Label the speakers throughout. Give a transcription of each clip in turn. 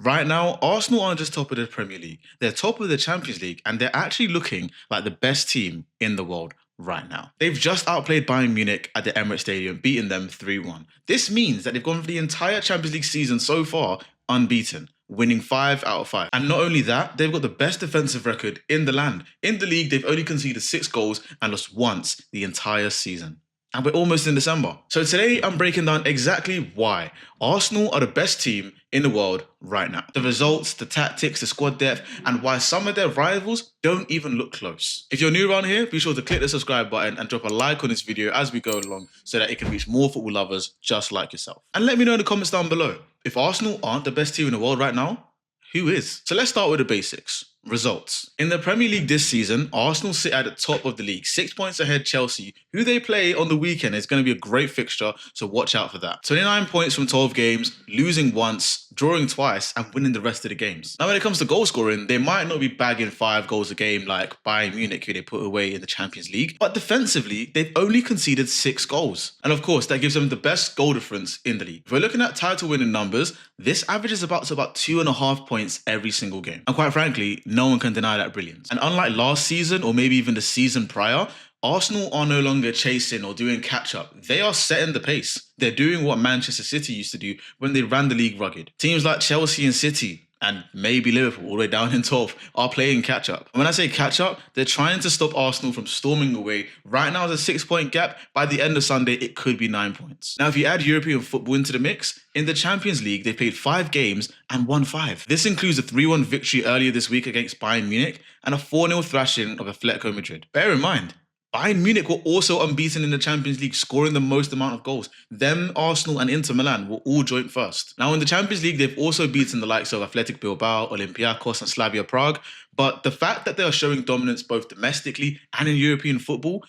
Speaker 1: Right now, Arsenal aren't just top of the Premier League, they're top of the Champions League, and they're actually looking like the best team in the world right now. They've just outplayed Bayern Munich at the Emirates Stadium, beating them 3-1. This means that they've gone for the entire Champions League season so far unbeaten, winning 5 out of 5. And not only that, they've got the best defensive record in the land. In the league, they've only conceded 6 goals and lost once the entire season. And we're almost in December. So today I'm breaking down exactly why Arsenal are the best team in the world right now. The results, the tactics, the squad depth, and why some of their rivals don't even look close. If you're new around here, be sure to click the subscribe button and drop a like on this video as we go along so that it can reach more football lovers just like yourself. And let me know in the comments down below, if Arsenal aren't the best team in the world right now, who is? So let's start with the basics. Results. In the Premier League this season, Arsenal sit at the top of the league, 6 points ahead Chelsea, who they play on the weekend. Is going to be a great fixture, so watch out for that. 29 points from 12 games, losing once, drawing twice, and winning the rest of the games. Now, when it comes to goal scoring, they might not be bagging 5 goals a game like Bayern Munich, who they put away in the Champions League, but defensively, they've only conceded 6 goals. And of course, that gives them the best goal difference in the league. If we're looking at title winning numbers, this averages about 2.5 points every single game. And quite frankly, no one can deny that brilliance. And unlike last season, or maybe even the season prior, Arsenal are no longer chasing or doing catch-up. They are setting the pace. They're doing what Manchester City used to do when they ran the league rugged. Teams like Chelsea and City, and maybe Liverpool, all the way down in 12th, are playing catch-up. And when I say catch-up, they're trying to stop Arsenal from storming away. Right now, there's a 6-point gap. By the end of Sunday, it could be 9 points. Now, if you add European football into the mix, in the Champions League, they played 5 games and won 5. This includes a 3-1 victory earlier this week against Bayern Munich and a 4-0 thrashing of Atletico Madrid. Bear in mind, Bayern Munich were also unbeaten in the Champions League, scoring the most amount of goals. Them, Arsenal and Inter Milan were all joint first. Now in the Champions League, they've also beaten the likes of Athletic Bilbao, Olympiacos and Slavia Prague. But the fact that they are showing dominance both domestically and in European football,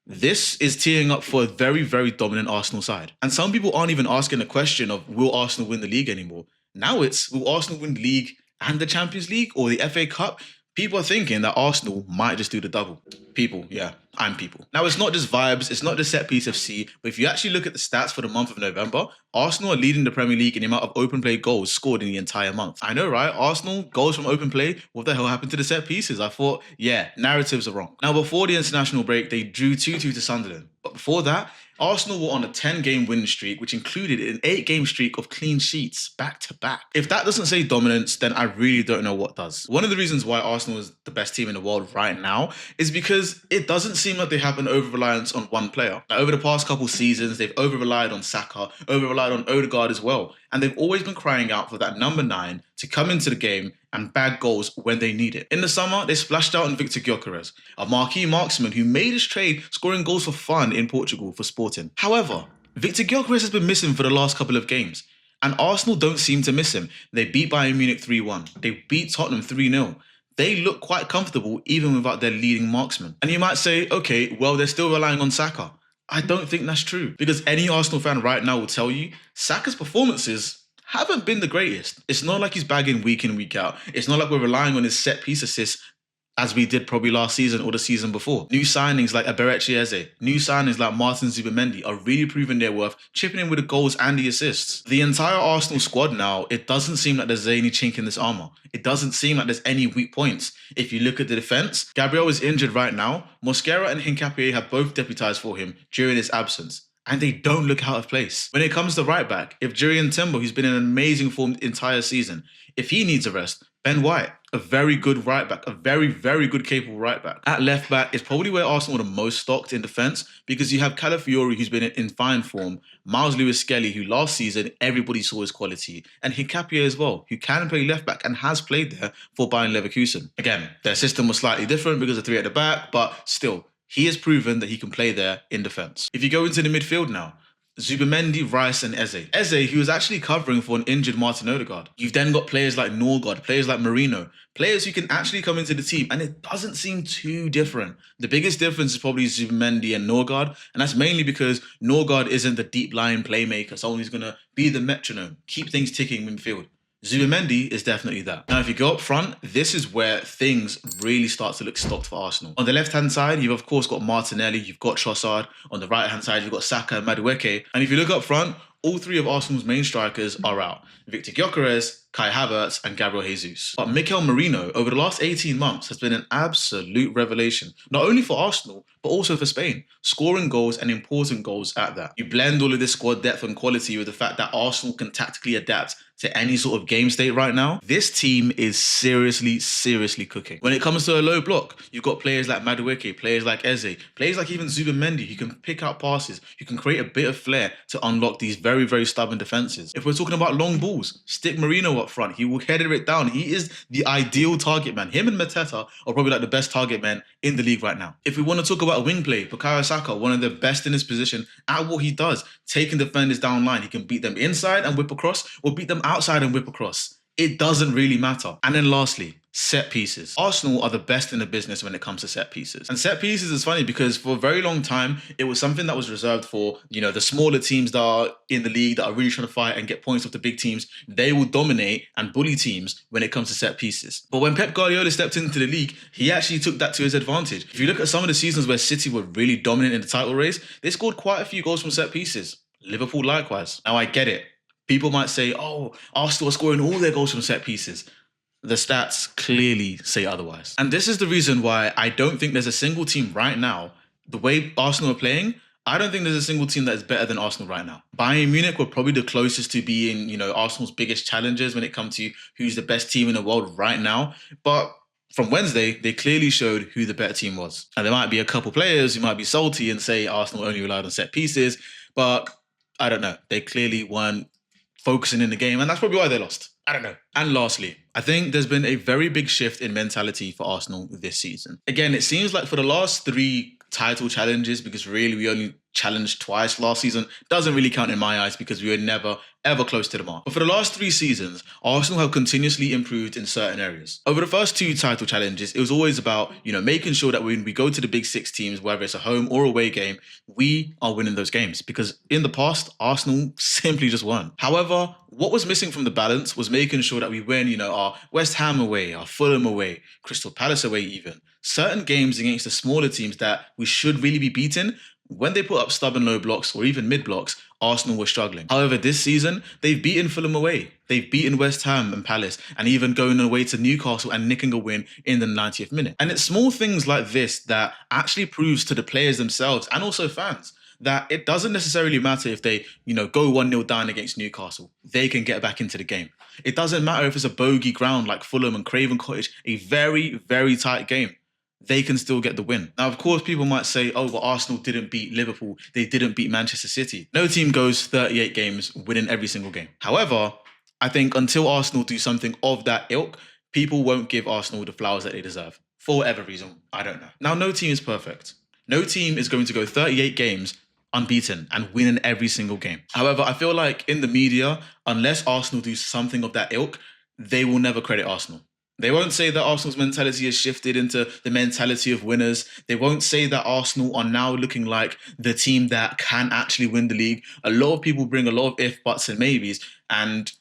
Speaker 1: this is teeing up for a very, very dominant Arsenal side. And some people aren't even asking the question of, will Arsenal win the league anymore? Now it's, will Arsenal win the league and the Champions League or the FA Cup? People are thinking that Arsenal might just do the double. People, yeah, I'm people. Now, it's not just vibes, it's not just set piece FC, but if you actually look at the stats for the month of November, Arsenal are leading the Premier League in the amount of open play goals scored in the entire month. I know, right? Arsenal, goals from open play, what the hell happened to the set pieces? I thought, yeah, narratives are wrong. Now, before the international break, they drew 2-2 to Sunderland. But before that, Arsenal were on a 10-game winning streak, which included an 8-game streak of clean sheets back to back. If that doesn't say dominance, then I really don't know what does. One of the reasons why Arsenal is the best team in the world right now is because it doesn't seem like they have an over-reliance on one player. Now, over the past couple seasons, they've over-relied on Saka, over-relied on Odegaard as well, and they've always been crying out for that number 9 to come into the game and bag goals when they need it. In the summer, they splashed out on Victor Gyökeres, a marquee marksman who made his trade scoring goals for fun in Portugal for Sporting. However, Victor Gyökeres has been missing for the last couple of games, and Arsenal don't seem to miss him. They beat Bayern Munich 3-1. They beat Tottenham 3-0. They look quite comfortable even without their leading marksman. And you might say, okay, well, they're still relying on Saka. I don't think that's true, because any Arsenal fan right now will tell you Saka's performances haven't been the greatest. It's not like he's bagging week in, week out. It's not like we're relying on his set piece assists as we did probably last season or the season before. New signings like Eberechi Eze, new signings like Martin Zubimendi are really proving their worth, chipping in with the goals and the assists. The entire Arsenal squad now, it doesn't seem like there's any chink in this armour. It doesn't seem like there's any weak points. If you look at the defence, Gabriel is injured right now. Mosquera and Hincapié have both deputised for him during his absence, and they don't look out of place. When it comes to right back, if Jurriën Timber, who's been in amazing form the entire season, if he needs a rest, Ben White, a very good right back, a very, very good capable right back. At left back is probably where Arsenal are the most stocked in defence, because you have Calafiori, who's been in fine form, Miles Lewis-Skelly, who last season everybody saw his quality, and Hincapié as well, who can play left back and has played there for Bayern Leverkusen. Again, their system was slightly different because of 3 at the back, but still, he has proven that he can play there in defence. If you go into the midfield now, Zubimendi, Rice and Eze. Eze, who is actually covering for an injured Martin Odegaard. You've then got players like Norgard, players like Marino, players who can actually come into the team, and it doesn't seem too different. The biggest difference is probably Zubimendi and Norgard, and that's mainly because Norgard isn't the deep-lying playmaker, someone who's going to be the metronome, keep things ticking in midfield. Zubimendi is definitely that. Now, if you go up front, this is where things really start to look stocked for Arsenal. On the left-hand side, you've of course got Martinelli, you've got Trossard. On the right-hand side, you've got Saka and Madueke. And if you look up front, all three of Arsenal's main strikers are out. Victor Gyökeres, Kai Havertz, and Gabriel Jesus. But Mikel Merino, over the last 18 months, has been an absolute revelation, not only for Arsenal, but also for Spain, scoring goals and important goals at that. You blend all of this squad depth and quality with the fact that Arsenal can tactically adapt to any sort of game state right now. This team is seriously cooking. When it comes to a low block, you've got players like Madueke, players like Eze, players like even Zubimendi who can pick out passes, who can create a bit of flair to unlock these very stubborn defenses. If we're talking about long balls, stick Marino up front. He will header it down. He is the ideal target man. Him and Mateta are probably like the best target men in the league right now. If we want to talk about wing play, Bukayo Saka, one of the best in his position at what he does, taking defenders down line. He can beat them inside and whip across, or beat them outside and whip across. It doesn't really matter. And then lastly, set pieces. Arsenal are the best in the business when it comes to set pieces. And set pieces is funny because for a very long time, it was something that was reserved for, the smaller teams that are in the league that are really trying to fight and get points off the big teams. They will dominate and bully teams when it comes to set pieces. But when Pep Guardiola stepped into the league, he actually took that to his advantage. If you look at some of the seasons where City were really dominant in the title race, they scored quite a few goals from set pieces. Liverpool likewise. Now I get it. People might say, oh, Arsenal are scoring all their goals from set pieces. The stats clearly say otherwise. And this is the reason why I don't think there's a single team right now, the way Arsenal are playing, I don't think there's a single team that is better than Arsenal right now. Bayern Munich were probably the closest to being, Arsenal's biggest challengers when it comes to who's the best team in the world right now. But from Wednesday, they clearly showed who the better team was. And there might be a couple players who might be salty and say Arsenal only relied on set pieces, but I don't know. They clearly weren't focusing in the game, and that's probably why they lost. I don't know. And lastly, I think there's been a very big shift in mentality for Arsenal this season. Again, it seems like for the last 3 title challenges, because really we only challenged twice last season, doesn't really count in my eyes because we were never ever close to the mark. But for the last 3 seasons, Arsenal have continuously improved in certain areas. Over the first 2 title challenges, it was always about, making sure that when we go to the big 6 teams, whether it's a home or away game, we are winning those games. Because in the past, Arsenal simply just weren't. However, what was missing from the balance was making sure that we win, our West Ham away, our Fulham away, Crystal Palace away even. Certain games against the smaller teams that we should really be beating, when they put up stubborn low blocks or even mid blocks, Arsenal were struggling. However, this season, they've beaten Fulham away. They've beaten West Ham and Palace, and even going away to Newcastle and nicking a win in the 90th minute. And it's small things like this that actually proves to the players themselves and also fans that it doesn't necessarily matter if they, go 1-0 down against Newcastle. They can get back into the game. It doesn't matter if it's a bogey ground like Fulham and Craven Cottage, a very tight game. They can still get the win. Now, of course, people might say, oh, well, Arsenal didn't beat Liverpool. They didn't beat Manchester City. No team goes 38 games winning every single game. However, I think until Arsenal do something of that ilk, people won't give Arsenal the flowers that they deserve. For whatever reason, I don't know. Now, no team is perfect. No team is going to go 38 games unbeaten and winning every single game. However, I feel like in the media, unless Arsenal do something of that ilk, they will never credit Arsenal. They won't say that Arsenal's mentality has shifted into the mentality of winners. They won't say that Arsenal are now looking like the team that can actually win the league. A lot of people bring a lot of if, buts, and maybes, and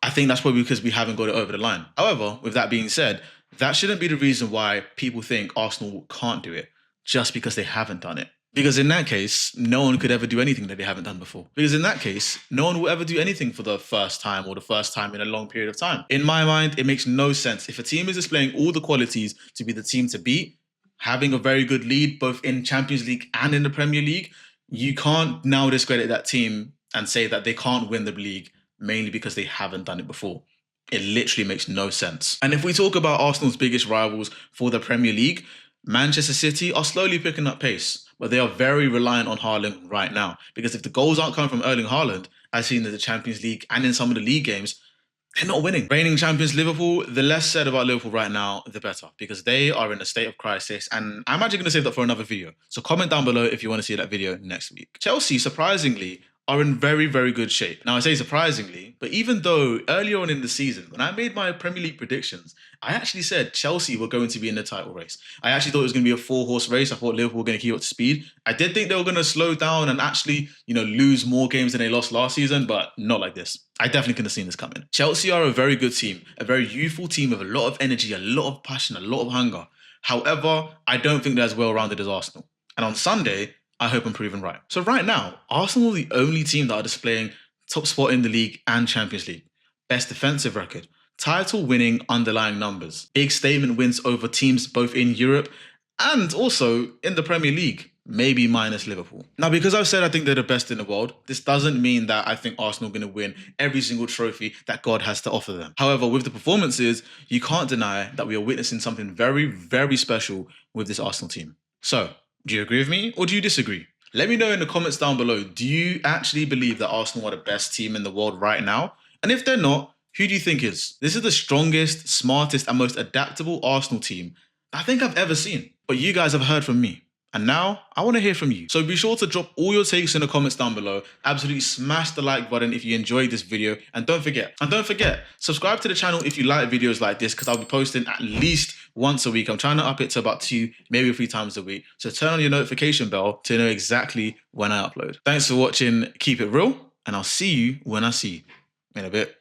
Speaker 1: I think that's probably because we haven't got it over the line. However, with that being said, that shouldn't be the reason why people think Arsenal can't do it, just because they haven't done it. Because in that case, no one could ever do anything that they haven't done before. Because in that case, no one will ever do anything for the first time or the first time in a long period of time. In my mind, it makes no sense. If a team is displaying all the qualities to be the team to beat, having a very good lead both in Champions League and in the Premier League, you can't now discredit that team and say that they can't win the league mainly because they haven't done it before. It literally makes no sense. And if we talk about Arsenal's biggest rivals for the Premier League, Manchester City are slowly picking up pace. But they are very reliant on Haaland right now. Because if the goals aren't coming from Erling Haaland, as seen in the Champions League and in some of the league games, they're not winning. Reigning champions Liverpool, the less said about Liverpool right now, the better. Because they are in a state of crisis. And I'm actually going to save that for another video. So comment down below if you want to see that video next week. Chelsea, surprisingly, are in very good shape. Now, I say surprisingly, but even though earlier on in the season, when I made my Premier League predictions, I actually said Chelsea were going to be in the title race. I actually thought it was going to be a 4-horse race. I thought Liverpool were going to keep up to speed. I did think they were going to slow down and actually, lose more games than they lost last season, but not like this. I definitely couldn't have seen this coming. Chelsea are a very good team, a very youthful team with a lot of energy, a lot of passion, a lot of hunger. However, I don't think they're as well-rounded as Arsenal. And on Sunday, I hope I'm proven right. So right now, Arsenal are the only team that are displaying top spot in the league and Champions League, best defensive record, title-winning underlying numbers, big statement wins over teams both in Europe and also in the Premier League, maybe minus Liverpool. Now, because I've said I think they're the best in the world, this doesn't mean that I think Arsenal are going to win every single trophy that God has to offer them. However, with the performances, you can't deny that we are witnessing something very, very special with this Arsenal team. So, do you agree with me or do you disagree? Let me know in the comments down below. Do you actually believe that Arsenal are the best team in the world right now? And if they're not, who do you think is? This is the strongest, smartest, and most adaptable Arsenal team I think I've ever seen. But you guys have heard from me. And now, I want to hear from you. So be sure to drop all your takes in the comments down below. Absolutely smash the like button if you enjoyed this video. And don't forget, subscribe to the channel if you like videos like this, because I'll be posting at least once a week. I'm trying to up it to about 2, maybe 3 times a week. So turn on your notification bell to know exactly when I upload. Thanks for watching. Keep it real. And I'll see you when I see you in a bit.